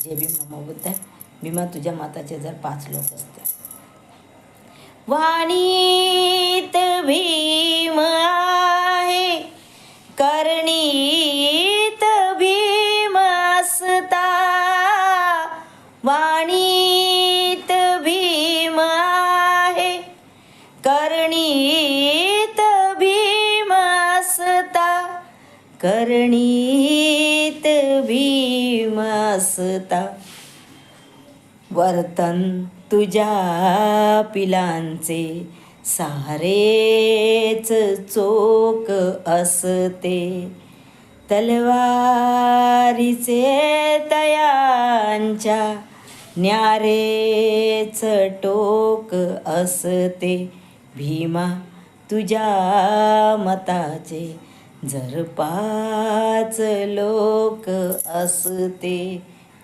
जय भीम नमो बुद्धाय. भीमा तुझ्या माताचे जर 5 लोक असते. वाणीत भीम आहे, करणीत भीम असता. वाणीत भीम आहे, करणीत भीम असता. करणीत भीम असता. वर्तन तुझ्या पिलांचे सारेच चोख असते. तलवारीचे तयांच्या न्यारेच टोक असते. भीमा तुझ्या मताचे जर 5 लोक असते.